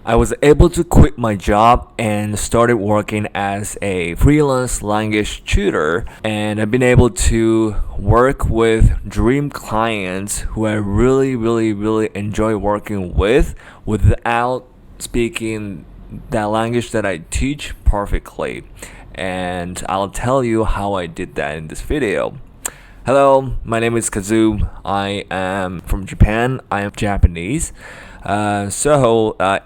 I was able to quit my job and started working as a freelance language tutor, and I've been able to work with dream clients who I really enjoy working with without speaking that language that I teach perfectly. And I'll tell you how I did that in this video. Hello, my name is Kazu. I am from Japan. I am Japanese.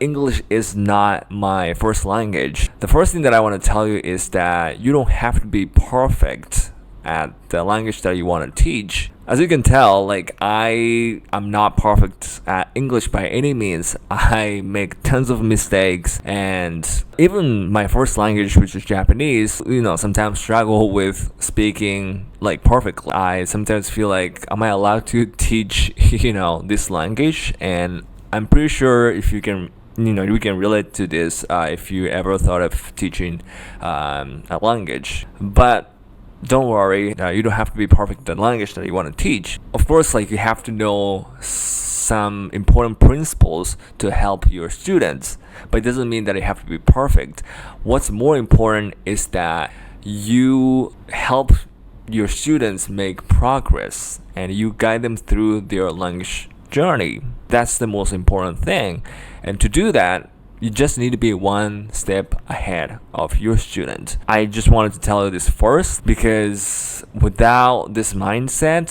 English is not my first language. The first thing that I want to tell you is that you don't have to be perfect at the language that you want to teach. As you can tell, I'm not perfect at English by any means. I make tons of mistakes, and even my first language, which is Japanese, sometimes struggle with speaking perfectly. I sometimes feel like, am I allowed to teach, this language? And I'm pretty sure if you can we can relate to this if you ever thought of teaching a language. But don't worry, you don't have to be perfect at the language that you want to teach. Of course, you have to know some important principles to help your students, but it doesn't mean that you have to be perfect. What's more important is that you help your students make progress and you guide them through their language journey. That's the most important thing. And to do that, you just need to be one step ahead of your student. I just wanted to tell you this first because without this mindset,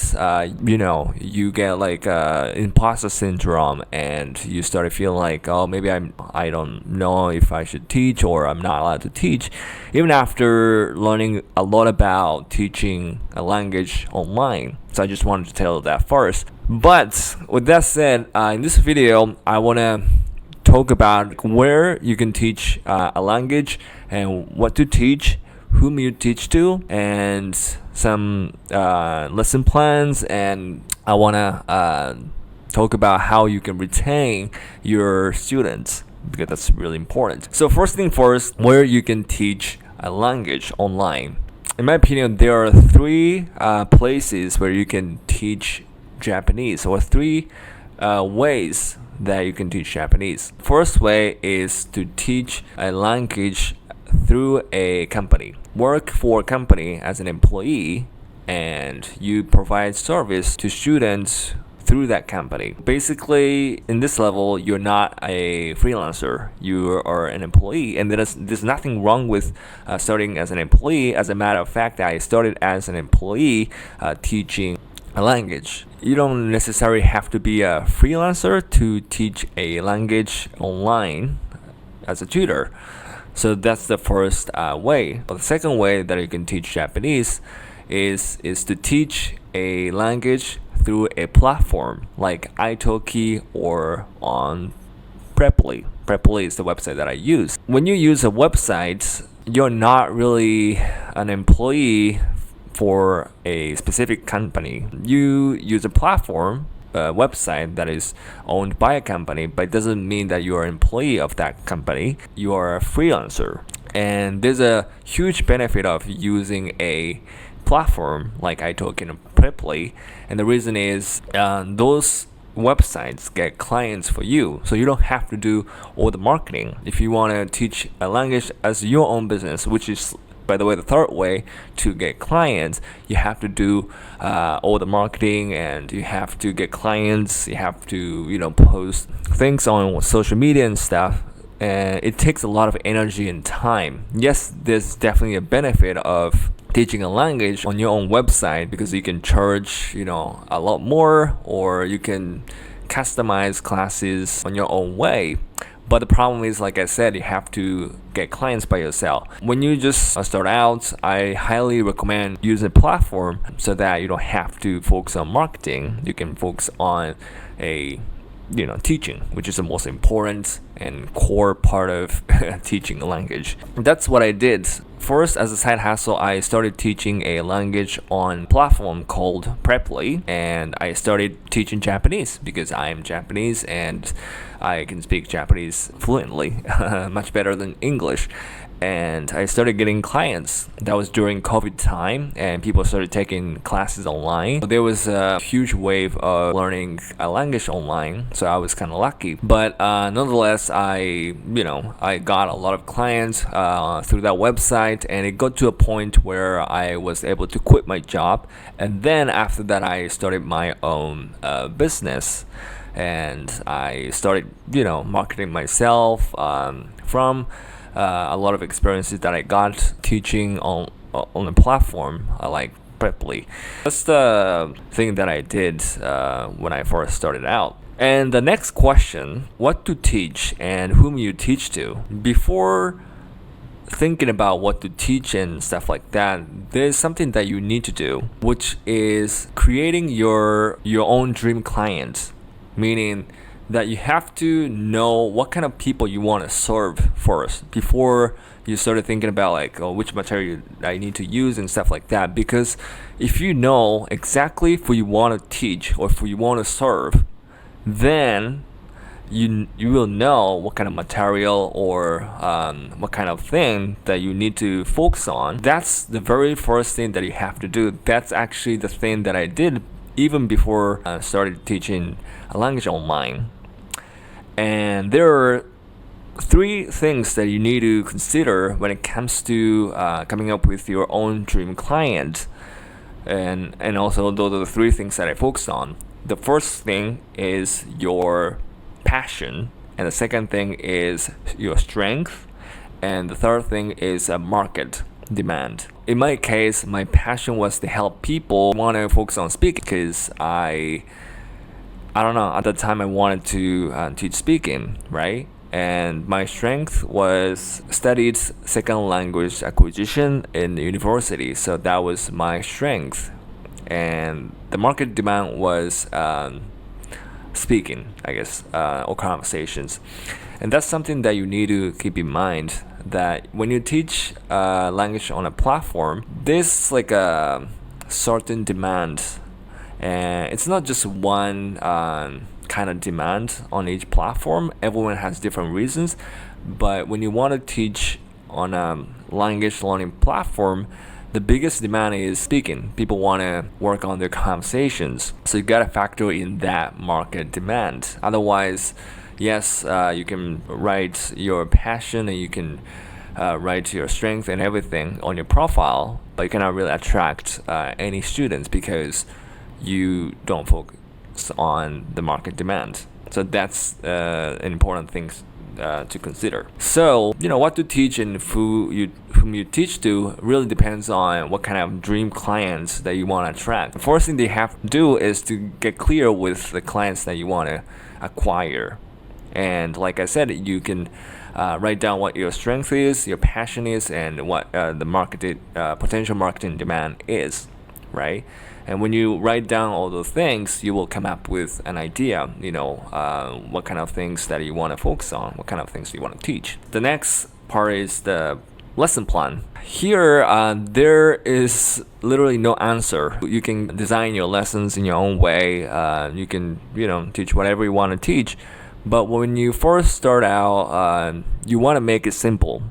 you get imposter syndrome, and you start to feel like, oh, maybe I don't know if I should teach, or I'm not allowed to teach, even after learning a lot about teaching a language online. So I just wanted to tell you that first. But with that said, in this video, I want to talk about where you can teach a language and what to teach, whom you teach to, and some lesson plans. And I want to talk about how you can retain your students, because that's really important. So first thing first, where you can teach a language online. In my opinion, there are three places where you can teach Japanese, or three ways that you can teach Japanese. First way is to teach a language through a company. Work for a company as an employee, and you provide service to students through that company. Basically, in this level, you're not a freelancer. You are an employee, and there's nothing wrong with starting as an employee. As a matter of fact, I started as an employee teaching a language. You don't necessarily have to be a freelancer to teach a language online as a tutor. So that's the first way. But the second way that you can teach Japanese is to teach a language through a platform like Italki or on Preply. Preply is the website that I use. When you use a website, you're not really an employee for a specific company. You use a platform, a website that is owned by a company, but it doesn't mean that you are an employee of that company. You are a freelancer. And there's a huge benefit of using a platform like Italki and Preply, and the reason is those websites get clients for you, so you don't have to do all the marketing. If you want to teach a language as your own business, which is, by the way, the third way to get clients, you have to do all the marketing, and you have to get clients. You have to post things on social media and stuff, and it takes a lot of energy and time. Yes, there's definitely a benefit of teaching a language on your own website, because you can charge a lot more, or you can customize classes on your own way. But the problem is, like I said, you have to get clients by yourself. When you just start out, I highly recommend using a platform so that you don't have to focus on marketing. You can focus on teaching, which is the most important and core part of teaching a language. That's what I did first, as a side hustle, I started teaching a language on a platform called Preply, and I started teaching Japanese because I am Japanese and I can speak Japanese fluently, much better than English. And I started getting clients. That was during COVID time, and people started taking classes online. There was a huge wave of learning a language online, so I was kind of lucky. But nonetheless, I got a lot of clients through that website, and it got to a point where I was able to quit my job. And then after that, I started my own business, and I started, marketing myself from a lot of experiences that I got teaching on a platform like Preply. That's the thing that I did when I first started out. And the next question, what to teach and whom you teach to. Before thinking about what to teach and stuff like that, there's something that you need to do, which is creating your own dream client, meaning that you have to know what kind of people you want to serve first before you started thinking about which material I need to use and stuff like that. Because if you know exactly who you want to teach or who you want to serve, then you will know what kind of material or what kind of thing that you need to focus on. That's the very first thing that you have to do. That's actually the thing that I did even before I started teaching a language online. And there are 3 things that you need to consider when it comes to coming up with your own dream client. And also those are the 3 things that I focused on. The first thing is your passion, and the second thing is your strength, and the third thing is a market demand. In my case, my passion was to help people want to focus on speaking because I don't know, at the time I wanted to teach speaking, right? And my strength was studied second language acquisition in university, so that was my strength. And the market demand was speaking, I guess, or conversations. And that's something that you need to keep in mind, that when you teach language on a platform, there's like a certain demand. And it's not just one kind of demand on each platform. Everyone has different reasons. But when you want to teach on a language learning platform, the biggest demand is speaking. People want to work on their conversations. So you got to factor in that market demand. Otherwise, yes, you can write your passion and you can write your strength and everything on your profile, but you cannot really attract any students because you don't focus on the market demand. So that's an important thing to consider. So, what to teach and whom you teach to really depends on what kind of dream clients that you want to attract. The first thing they have to do is to get clear with the clients that you want to acquire. And like I said, you can write down what your strength is, your passion is, and what the potential marketing demand is, right? And when you write down all those things, you will come up with an idea, what kind of things that you want to focus on, what kind of things you want to teach. The next part is the lesson plan. Here, there is literally no answer. You can design your lessons in your own way. You can, teach whatever you want to teach. But when you first start out, you want to make it simple.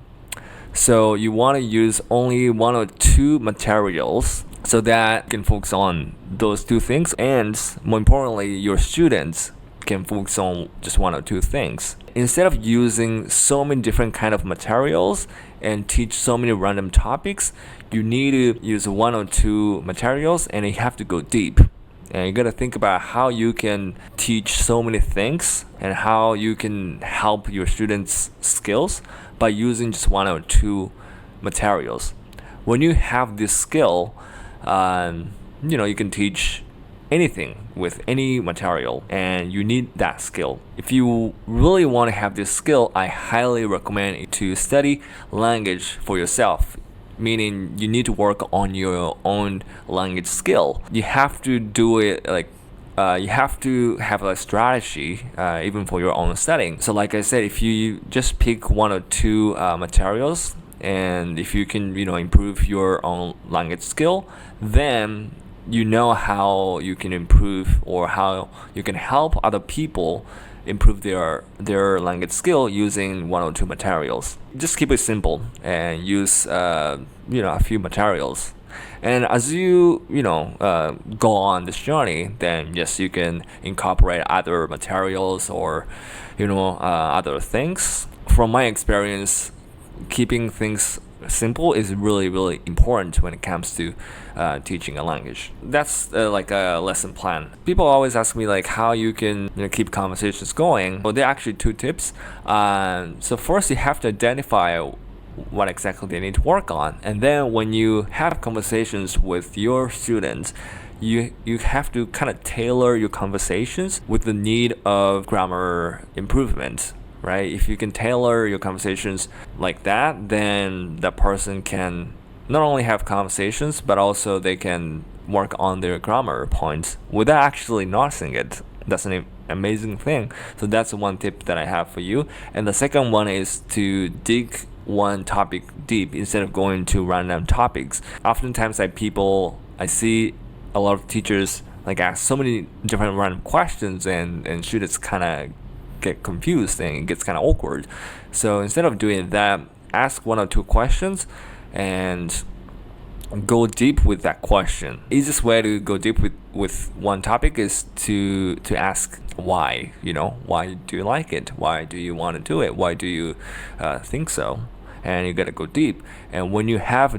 So you want to use only 1 or 2 materials so that you can focus on those 2 things, and more importantly, your students can focus on just 1 or 2 things. Instead of using so many different kind of materials and teach so many random topics, you need to use 1 or 2 materials, and you have to go deep. And you got to think about how you can teach so many things and how you can help your students' skills by using just 1 or 2 materials. When you have this skill, you can teach anything with any material, and you need that skill. If you really want to have this skill, I highly recommend you to study language for yourself. Meaning you need to work on your own language skill. You have to do it you have to have a strategy even for your own studying. So like I said, if you just pick 1 or 2 materials and if you can, improve your own language skill, then you know how you can improve or how you can help other people improve their language skill using one or two materials. Just keep it simple and use a few materials. And as you go on this journey, then yes, you can incorporate other materials or other things. From my experience, keeping things simple is really, really important when it comes to teaching a language. That's like a lesson plan. People always ask me like how you can keep conversations going. Well, there are actually two tips. So first, you have to identify what exactly they need to work on, and then when you have conversations with your students, you have to kind of tailor your conversations with the need of grammar improvement, right? If you can tailor your conversations like that, then that person can not only have conversations, but also they can work on their grammar points without actually noticing it. That's an amazing thing. So that's one tip that I have for you. And the second one is to dig one topic deep instead of going to random topics. Oftentimes I see a lot of teachers like ask so many different random questions, and students kind of get confused and it gets kind of awkward. So instead of doing that, ask one or two questions and go deep with that question. Easiest way to go deep with one topic is to ask why. Why do you like it? Why do you want to do it? Why do you think so? And you gotta go deep. And when you go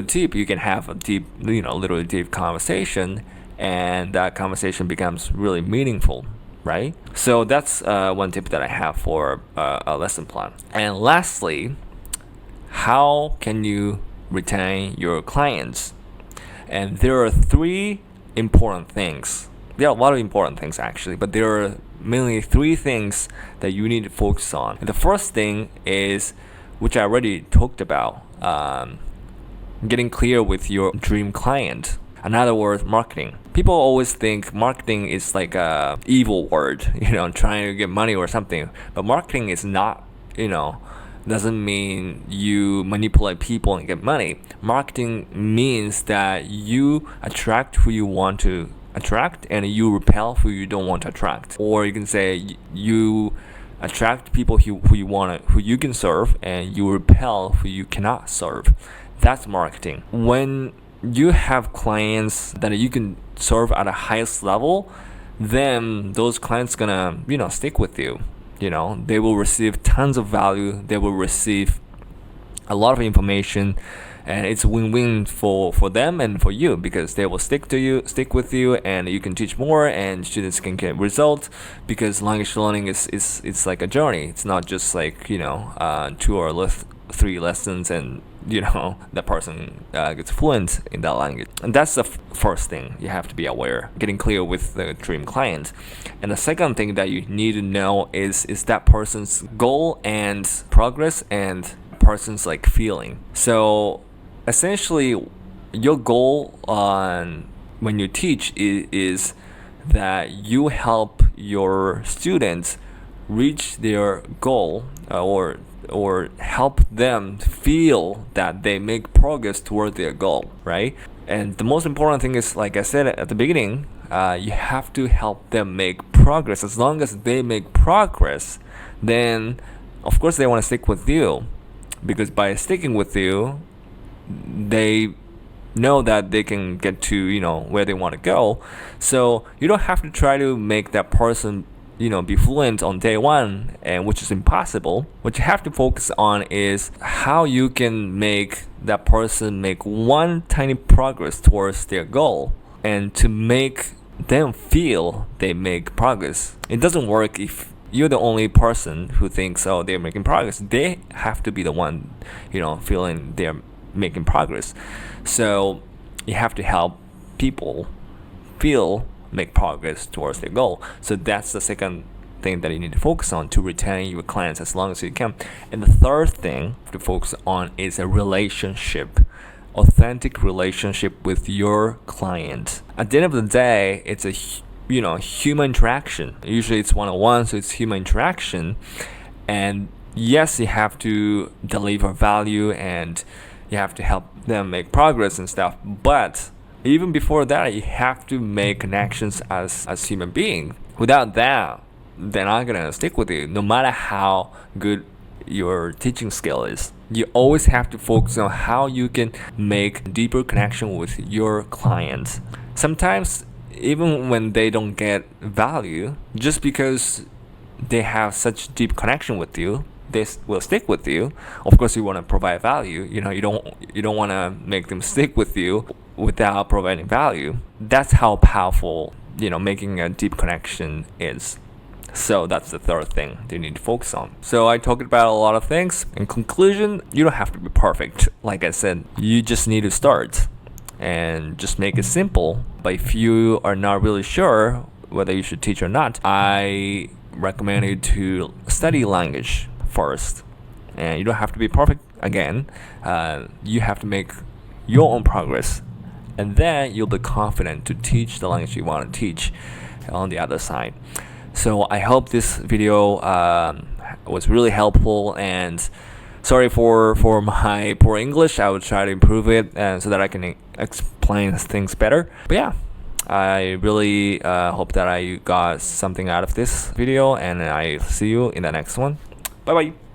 deep, you can have a deep, literally deep conversation, and that conversation becomes really meaningful, right? So that's one tip that I have for a lesson plan. And lastly, how can you retain your clients? And there are three important things. There are a lot of important things actually, but there are mainly three things that you need to focus on. And the first thing is, which I already talked about, getting clear with your dream client. In other words, marketing. People always think marketing is like a evil word, trying to get money or something. But marketing is not, doesn't mean you manipulate people and get money. Marketing means that you attract who you want to attract and you repel who you don't want to attract. Or you can say you attract people who you can serve, and you repel who you cannot serve. That's marketing. When you have clients that you can serve at the highest level, then those clients gonna stick with you. They will receive tons of value. They will receive a lot of information, and it's a win-win for them and for you, because they will stick with you, and you can teach more, and students can get results. Because language learning is like a journey. It's not just like 2 or 3 lessons and that person gets fluent in that language. And that's the first thing you have to be aware, getting clear with the dream client. And the second thing that you need to know is that person's goal and progress and person's like feeling. So essentially your goal when you teach is that you help your students reach their goal, or help them feel that they make progress toward their goal, right? And the most important thing is, like I said at the beginning, you have to help them make progress. As long as they make progress, then of course they want to stick with you, because by sticking with you, they know that they can get to where they want to go. So you don't have to try to make that person be fluent on day one, and which is impossible. What you have to focus on is how you can make that person make one tiny progress towards their goal, and to make them feel they make progress. It doesn't work if you're the only person who thinks, oh, they're making progress. They have to be the one feeling they're making progress. So you have to help people make progress towards their goal. So that's the second thing that you need to focus on to retain your clients as long as you can. And the third thing to focus on is a relationship, authentic relationship with your client. At the end of the day, it's a human interaction. Usually it's one-on-one, so it's human interaction, and Yes, you have to deliver value and you have to help them make progress and stuff, but even before that, you have to make connections as human being. Without that, they're not gonna stick with you, no matter how good your teaching skill is. You always have to focus on how you can make deeper connection with your clients. Sometimes, even when they don't get value, just because they have such deep connection with you, they will stick with you. Of course, you want to provide value. You don't want to make them stick with you without providing value. That's how powerful making a deep connection is. So that's the third thing they need to focus on. So I talked about a lot of things. In conclusion, you don't have to be perfect. Like I said, you just need to start and just make it simple. But if you are not really sure whether you should teach or not, I recommend you to study language first. And you don't have to be perfect again. You have to make your own progress. And then you'll be confident to teach the language you want to teach on the other side. So I hope this video was really helpful, and sorry for my poor English. I will try to improve it so that I can explain things better. But yeah, I really hope that I got something out of this video, and I see you in the next one. Bye bye.